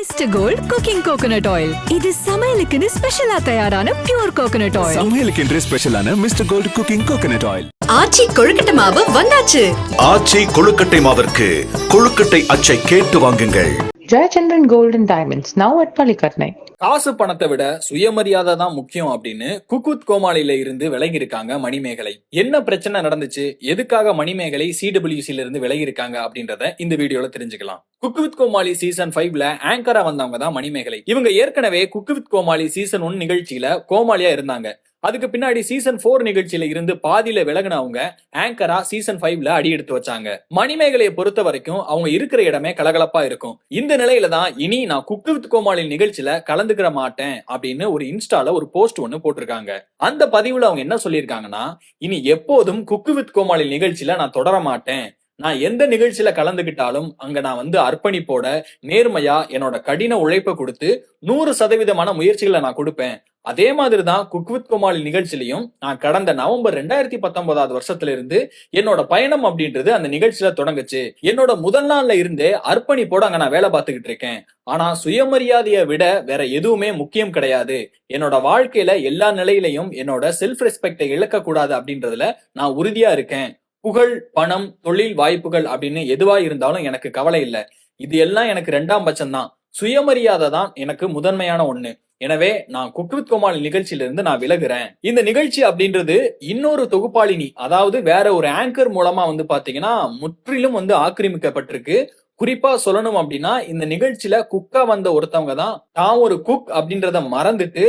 Mister Gold cooking coconut oil. இது சமையலுக்குன்னு ஸ்பெஷலா தயாரான பியூர் கோகனட் ஆயில். சமையலுக்கு ஸ்பெஷலான Mister Gold cooking coconut oil. Aachi கொழுக்கட்டை மாவு வந்தாச்சு. ஆச்சி கொழுக்கட்டை மாவிற்கு கொழுக்கட்டை அச்சை கேட்டு வாங்குங்கள். Jayachandran Gold and Diamonds, now at Palikatnai. காசு பணத்தை விட சுயமரியாதை தான் முக்கியம் அப்படின்னு குக் வித் கோமாளில இருந்து விலகி இருக்காங்க மணிமேகலை. என்ன பிரச்சனை நடந்துச்சு, எதுக்காக மணிமேகலை CWCல இருந்து விலகி இருக்காங்க அப்படின்றத இந்த வீடியோல தெரிஞ்சுக்கலாம். குக் வித் கோமாளி சீசன் 5ல ஆங்கரா வந்தவங்க தான் மணிமேகலை. இவங்க ஏற்கனவே குக் வித் கோமாளி சீசன் 1 நிகழ்ச்சியில கோமாளியா இருந்தாங்க. அதுக்கு பின்னாடி சீசன் 4 நிகழ்ச்சியில இருந்து பாதியில விலகினவங்க ஆங்கரா சீசன் 5ல அடி எடுத்து வச்சாங்க. மணிமேகலையை பொறுத்த வரைக்கும் அவங்க இருக்கிற இடமே கலகலப்பா இருக்கும். இந்த நிலையில தான் இனி நான் குக் வித் கோமாளி நிகழ்ச்சியில கலந்துக்கிற மாட்டேன் அப்படின்னு ஒரு இன்ஸ்டால ஒரு போஸ்ட் ஒன்னு போட்டிருக்காங்க. அந்த பதிவுல அவங்க என்ன சொல்லியிருக்காங்கன்னா, இனி எப்போதும் குக் வித் கோமாளி நிகழ்ச்சியில நான் தொடர மாட்டேன். நான் எந்த நிகழ்ச்சியில கலந்துகிட்டாலும் அங்க நான் அர்ப்பணிப்போட நேர்மையா என்னோட கடின உழைப்பை கொடுத்து 100% முயற்சிகளை நான் கொடுப்பேன். அதே மாதிரிதான் குக் வித் கோமாளி நிகழ்ச்சியிலையும் நான் கடந்த நவம்பர் 2019 வருஷத்துல இருந்து என்னோட பயணம் அப்படின்றது அந்த நிகழ்ச்சியில தொடங்குச்சு. என்னோட முதல் நாள்ல இருந்தே அர்ப்பணிப்போட அங்க நான் வேலை பார்த்துக்கிட்டு இருக்கேன். ஆனா சுயமரியாதையை விட வேற எதுவுமே முக்கியம் கிடையாது. என்னோட வாழ்க்கையில எல்லா நிலையிலையும் என்னோட செல்ஃப் ரெஸ்பெக்டை இழக்க கூடாது அப்படின்றதுல நான் உறுதியா இருக்கேன். புகழ், பணம், தொழில் வாய்ப்புகள் அப்படின்னு எதுவா இருந்தாலும் எனக்கு கவலை இல்ல. இது எல்லாம் எனக்கு 2ஆம் பட்சம் தான். சுயமரியாதை தான் எனக்கு முதன்மையான ஒண்ணு. எனவே நான் குக் வித் கோமாளி நிகழ்ச்சியில இருந்து நான் விலகுறேன். இந்த நிகழ்ச்சி அப்படின்றது இன்னொரு தொகுப்பாளினி, அதாவது வேற ஒரு ஆங்கர் மூலமா பாத்தீங்கன்னா முற்றிலும் ஆக்கிரமிக்கப்பட்டிருக்கு. குறிப்பா சொல்லணும் அப்படின்னா, இந்த நிகழ்ச்சியில குக்கா வந்த ஒருத்தவங்க தான் தான் ஒரு குக் அப்படின்றத மறந்துட்டு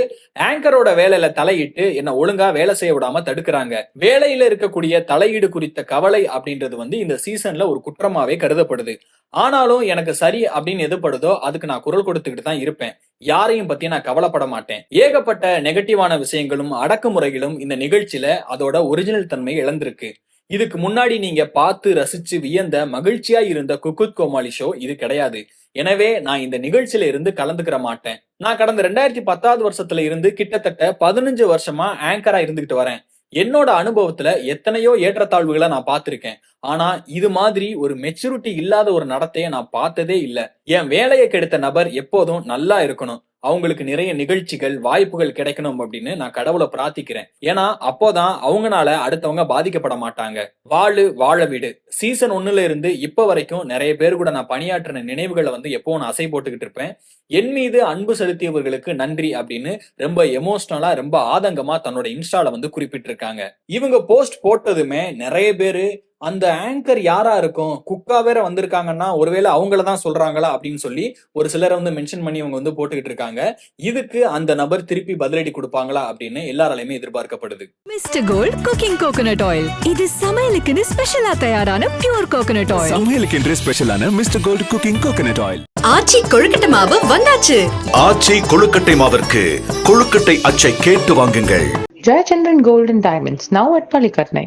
ஆங்கரோட வேலையில தலையிட்டு என்ன ஒழுங்கா வேலை செய்ய விடாம தடுக்கிறாங்க. வேலையில இருக்கக்கூடிய தலையீடு குறித்த கவலை அப்படின்றது இந்த சீசன்ல ஒரு குற்றமாவே கருதப்படுது. ஆனாலும் எனக்கு சரி அப்படின்னு எதுப்படுதோ அதுக்கு நான் குரல் கொடுத்துக்கிட்டு தான் இருப்பேன். யாரையும் பத்தி நான் கவலைப்பட மாட்டேன். ஏகப்பட்ட நெகட்டிவான விஷயங்களும் அடக்குமுறைகளும் இந்த நிகழ்ச்சியில அதோட ஒரிஜினல் தன்மை இழந்திருக்கு. இதுக்கு முன்னாடி நீங்க பார்த்து ரசிச்சு வியந்த மகிழ்ச்சியா இருந்த குக் வித் கோமாளி ஷோ இது கிடையாது. எனவே நான் இந்த நிகழ்ச்சியில இருந்து கலந்துக்கிற மாட்டேன். நான் கடந்த 2010 வருஷத்துல இருந்து கிட்டத்தட்ட 15 வருஷமா ஆங்கரா இருந்துகிட்டு வரேன். என்னோட அனுபவத்துல எத்தனையோ ஏற்றத்தாழ்வுகளை நான் பார்த்திருக்கேன். ஆனா இது மாதிரி ஒரு மெச்சூரிட்டி இல்லாத ஒரு நடத்தைய நான் பார்த்ததே இல்ல. என் வேலையை கெடுத்த நபர் எப்போதும் நல்லா இருக்கணும், அவங்களுக்கு நிறைய நிகழ்ச்சிகள் வாய்ப்புகள் கிடைக்கணும் அப்படின்னு நான் கடவுளை பிரார்த்திக்கிறேன். ஏன்னா அப்போதான் அவங்கனால அடுத்தவங்க பாதிக்கப்பட மாட்டாங்க. வாழ விடு சீசன் 1ல இருந்து இப்ப வரைக்கும் நிறைய பேர் கூட நான் பணியாற்றின நினைவுகளை எப்போ நான் அசை போட்டுக்கிட்டு இருப்பேன். என் மீது அன்பு செலுத்தியவர்களுக்கு நன்றி அப்படின்னு ரொம்ப எமோஷனலா ரொம்ப ஆதங்கமா தன்னோட இன்ஸ்டால குறிப்பிட்டிருக்காங்க. இவங்க போஸ்ட் போட்டதுமே நிறைய பேரு அந்த ஆங்கர் யாரா இருக்கும், குக்கா வேற வந்திருக்காங்கன்னா ஒருவேளை அவங்களதான் சொல்றாங்களா அப்படின்னு சொல்லி ஒரு சிலரை மென்ஷன் பண்ணி இவங்க போட்டுக்கிட்டு இருக்காங்க. இதுக்கு அந்த நபர் திருப்பி பதிலடி கொடுப்பாங்களா அப்படின்னு எல்லாராலையுமே எதிர்பார்க்கப்படுது. Mister Gold cooking coconut oil. இது சமையலுக்குன்னு ஸ்பெஷலா தயாரான பியூர் கோகனட் ஆயில். சமையலுக்கு ஸ்பெஷலான Mister Gold cooking coconut oil. Aachi கொழுக்கட்டை மாவு வந்தாச்சு. ஆச்சி கொழுக்கட்டை மாவிற்கு கொழுக்கட்டை அச்சை கேட்டு வாங்குங்கள். Jayachandran Gold and Diamonds, now at Palikatnai.